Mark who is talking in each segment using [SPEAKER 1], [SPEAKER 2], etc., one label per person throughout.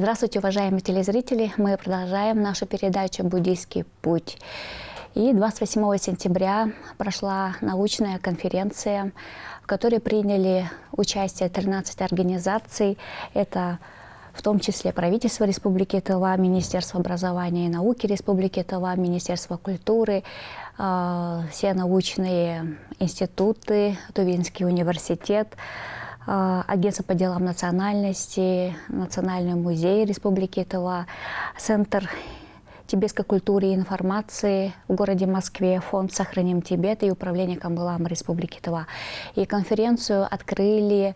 [SPEAKER 1] Здравствуйте, уважаемые телезрители! Мы продолжаем нашу передачу «Буддийский путь». И 28 сентября прошла научная конференция, в которой приняли участие 13 организаций. Это в том числе правительство Республики Тыва, Министерство образования и науки Республики Тыва, Министерство культуры, все научные институты, Тувинский университет, Агентство по делам национальности, Национальный музей Республики Тыва, Центр тибетской культуры и информации в городе Москве, Фонд «Сохраним Тибет» и Управление Камбалама Республики Тыва. И конференцию открыли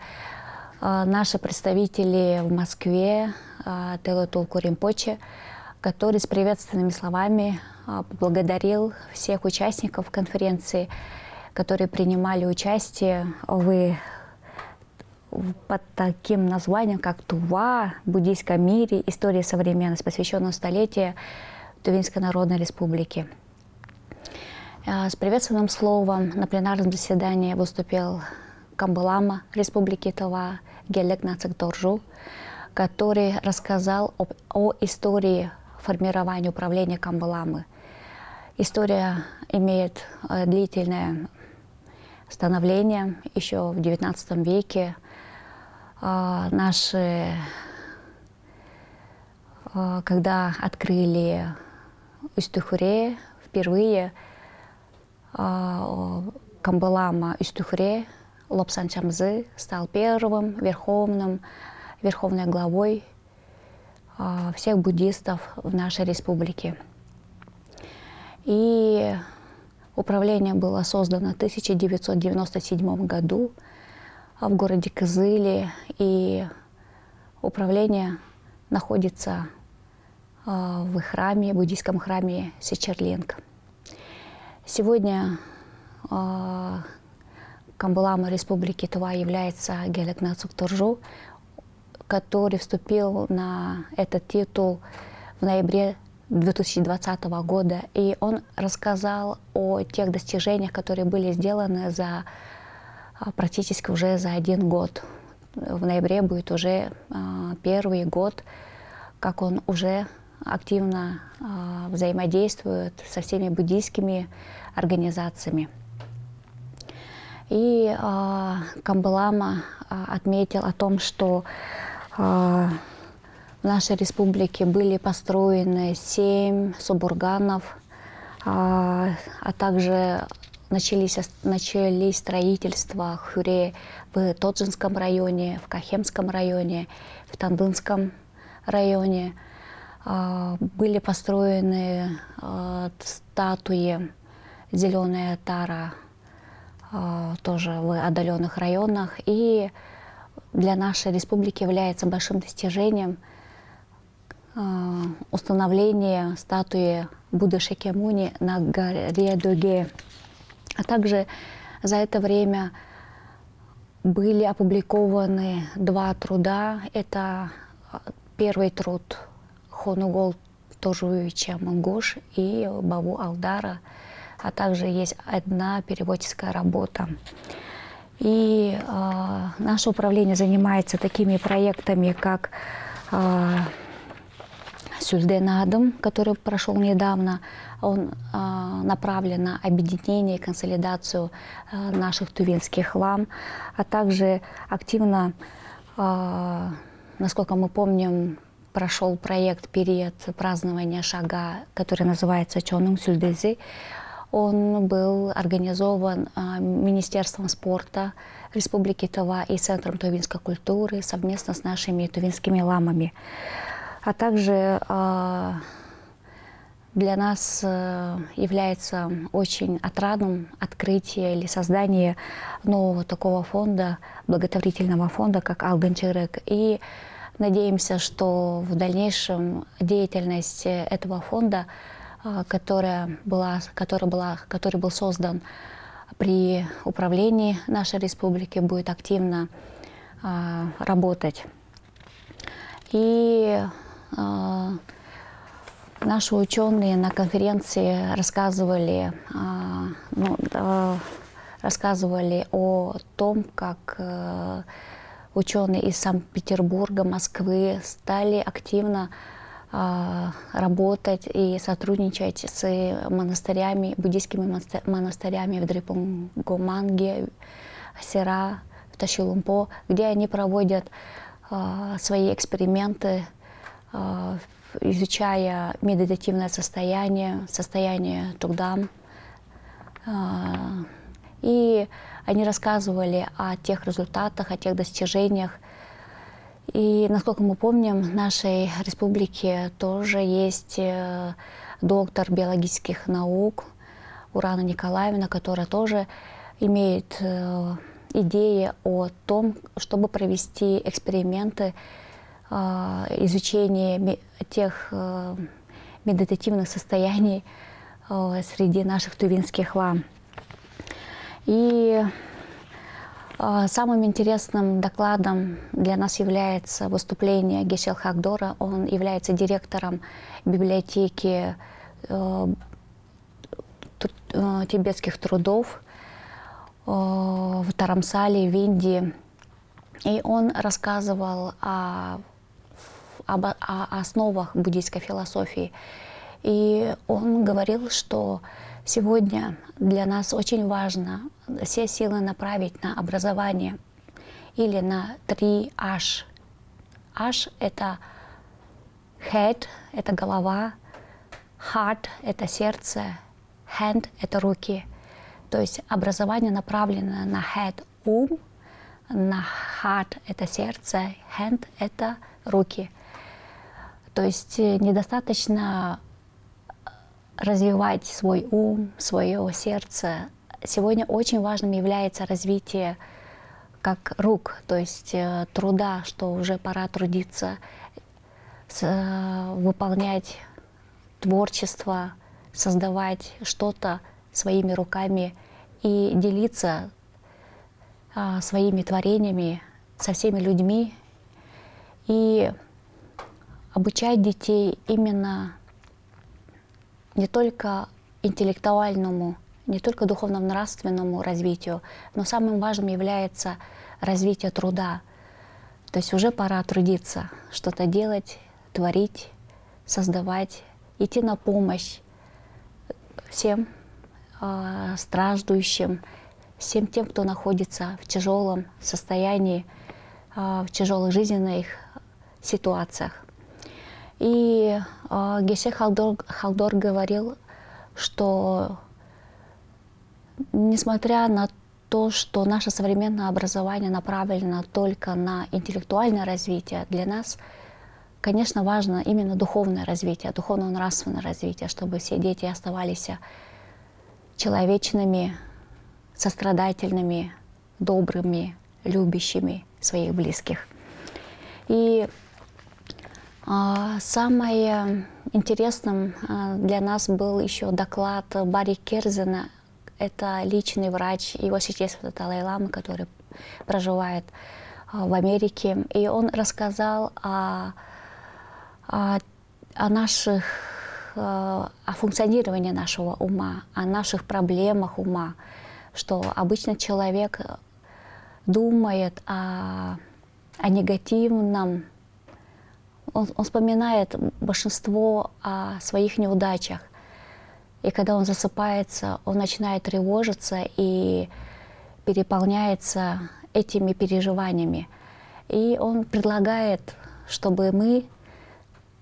[SPEAKER 1] наши представители в Москве, Тело Тулку Ринпоче, который с приветственными словами поблагодарил всех участников конференции, которые принимали участие под таким названием, как «Тува. В буддийском мире. История современности», посвященном столетию Тувинской Народной Республики. С приветственным словом на пленарном заседании выступил Камбалама Республики Тыва Гелек Нацик Торжу, который рассказал о истории формирования управления Камбаламы. История имеет длительное становление. Еще в XIX веке когда открыли Устюхуре впервые, Камбалама Устюхуре Лобсан Чамзы стал первым верховной главой всех буддистов в нашей республике. И управление было создано в 1997 году в городе Кызыле, и управление находится в храме, буддийском храме Сечерлинг. Сегодня Камбалама Республики Тыва является Гелек Нацик Торжу, который вступил на этот титул в ноябре 2020 года. И он рассказал о тех достижениях, которые были сделаны практически уже за 1 год. В ноябре будет уже первый год, как он уже активно взаимодействует со всеми буддийскими организациями. И Камбалама отметил о том, что в нашей республике были построены 7 субурганов, а также начались строительства хюре в Тоджинском районе, в Кахемском районе, в Тандынском районе. Были построены статуи «Зеленая Тара» тоже в отдаленных районах. И для нашей республики является большим достижением установление статуи Будды Шакьямуни на горе Доге. А также за это время были опубликованы 2 труда. Это первый труд Хонугол Тожуевича Мангуш и Бабу Алдара, а также есть 1 переводческая работа. И наше управление занимается такими проектами, как Сюльденадом, который прошел недавно. Он направлен на объединение и консолидацию наших тувинских лам, а также активно, насколько мы помним, прошел проект период празднования Шага, который называется Чонум Сюльдези. Он был организован Министерством спорта Республики Тыва и Центром тувинской культуры совместно с нашими тувинскими ламами. А также для нас является очень отрадным открытие или создание нового такого фонда, благотворительного фонда, как Алганчерек. И надеемся, что в дальнейшем деятельность этого фонда, который был создан при управлении нашей республики, будет активно работать. И наши ученые на конференции рассказывали о том, как ученые из Санкт-Петербурга, Москвы стали активно работать и сотрудничать с монастырями, буддийскими монастырями в Дрипунгоманге, Сера, в Ташилумпо, где они проводят свои эксперименты, изучая медитативное состояние Тугдам. И они рассказывали о тех результатах, о тех достижениях. И, насколько мы помним, в нашей республике тоже есть доктор биологических наук Урана Николаевна, которая тоже имеет идеи о том, чтобы провести эксперименты изучения тех медитативных состояний среди наших тувинских лам. И самым интересным докладом для нас является выступление Гесел Хагдора. Он является директором библиотеки тибетских трудов в Тарамсале, в Индии. И он рассказывал об основах буддийской философии. И он говорил, что сегодня для нас очень важно все силы направить на образование или на 3 H. H — это head, это голова, heart — это сердце, hand — это руки. То есть образование направлено на head — ум, на heart — это сердце, hand — это руки. То есть недостаточно развивать свой ум, свое сердце. Сегодня очень важным является развитие как рук, то есть труда, что уже пора трудиться, выполнять творчество, создавать что-то своими руками и делиться своими творениями со всеми людьми и обучать детей именно не только интеллектуальному, не только духовно-нравственному развитию, но самым важным является развитие труда. То есть уже пора трудиться, что-то делать, творить, создавать, идти на помощь всем страждущим, всем тем, кто находится в тяжелом состоянии, в тяжелых жизненных ситуациях. И Гесел Хагдор говорил, что несмотря на то, что наше современное образование направлено только на интеллектуальное развитие, для нас, конечно, важно именно духовное развитие, духовно-нравственное развитие, чтобы все дети оставались человечными, сострадательными, добрыми, любящими своих близких. И самое интересным для нас был еще доклад Барри Керзена. Это личный врач Его Святейшества Далай-ламы, который проживает в Америке. И он рассказал о функционировании нашего ума, о наших проблемах ума, что обычно человек думает о негативном. Он вспоминает большинство о своих неудачах. И когда он засыпается, он начинает тревожиться и переполняется этими переживаниями. И он предлагает, чтобы мы,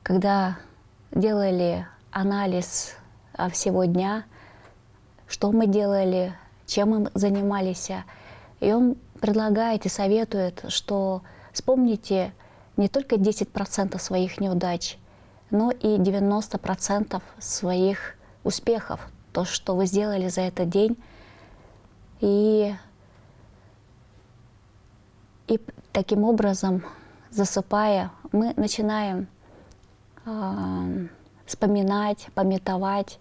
[SPEAKER 1] когда делали анализ всего дня, что мы делали, чем мы занимались, и он предлагает и советует, что вспомните не только 10% своих неудач, но и 90% своих успехов, то, что вы сделали за этот день. И таким образом, засыпая, мы начинаем вспоминать, памятовать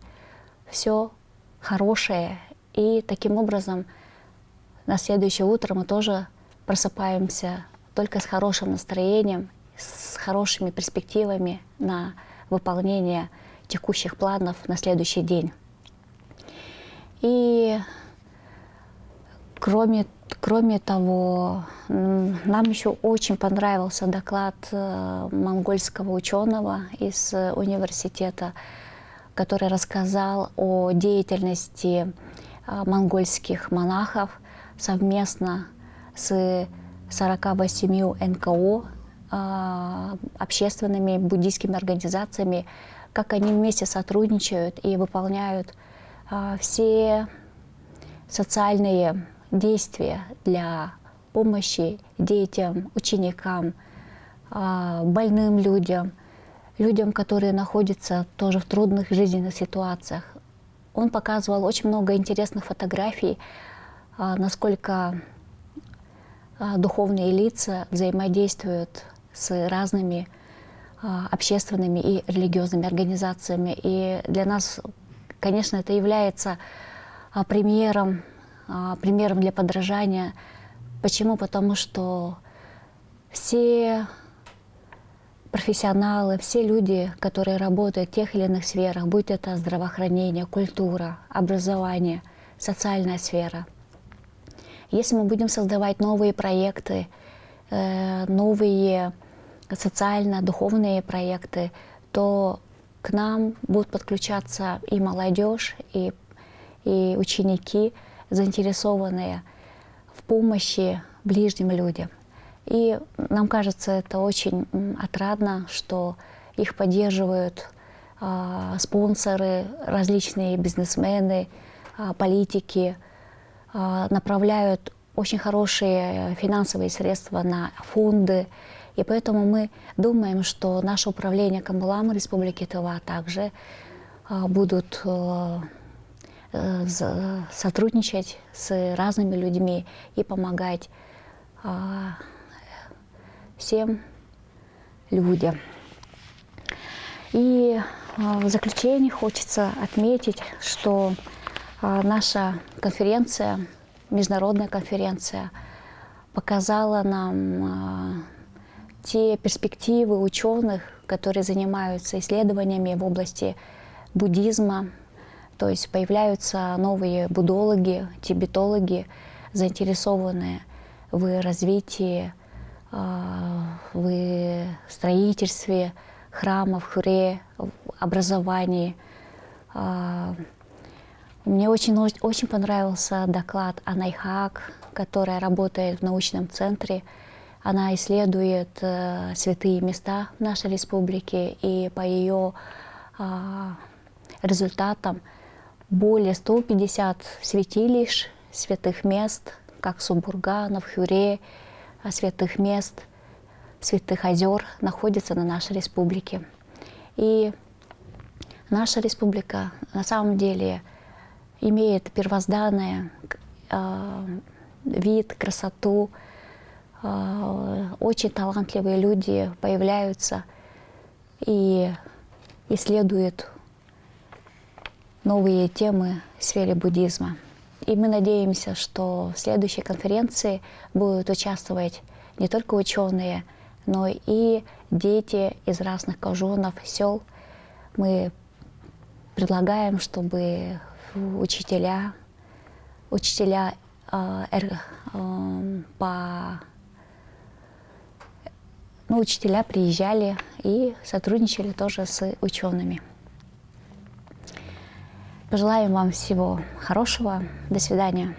[SPEAKER 1] все хорошее. И таким образом на следующее утро мы тоже просыпаемся только с хорошим настроением, с хорошими перспективами на выполнение текущих планов на следующий день. И кроме Кроме того, нам еще очень понравился доклад монгольского ученого из университета, который рассказал о деятельности монгольских монахов совместно с 48 НКО, общественными буддийскими организациями, как они вместе сотрудничают и выполняют все социальные действия для помощи детям, ученикам, больным людям, людям, которые находятся тоже в трудных жизненных ситуациях. Он показывал очень много интересных фотографий, насколько духовные лица взаимодействуют с разными общественными и религиозными организациями. И для нас, конечно, это является примером для подражания. Почему? Потому что все профессионалы, все люди, которые работают в тех или иных сферах, будь это здравоохранение, культура, образование, социальная сфера, если мы будем создавать новые проекты, новые социально-духовные проекты, то к нам будут подключаться и молодежь, и ученики, заинтересованные в помощи ближним людям. И нам кажется, это очень отрадно, что их поддерживают спонсоры, различные бизнесмены, политики, направляют очень хорошие финансовые средства на фонды. И поэтому мы думаем, что наше управление Камбаламы Республики Тыва также будут сотрудничать с разными людьми и помогать всем людям. И в заключение хочется отметить, что наша конференция, международная конференция, показала нам те перспективы ученых, которые занимаются исследованиями в области буддизма. То есть появляются новые буддологи, тибетологи, заинтересованные в развитии, в строительстве храмов, хюре, в образовании. Мне очень понравился доклад Анайхак, которая работает в научном центре. Она исследует святые места в нашей республике, и по ее результатам более 150 святилищ, святых мест, как Субурганов, Хюре, святых мест, святых озер находятся на нашей республике. И наша республика на самом деле имеет первозданный вид, красоту. Очень талантливые люди появляются и исследуют новые темы в сфере буддизма. И мы надеемся, что в следующей конференции будут участвовать не только ученые, но и дети из разных кожунов, сел. Мы предлагаем, чтобы учителя приезжали и сотрудничали тоже с учеными. Пожелаем вам всего хорошего. До свидания.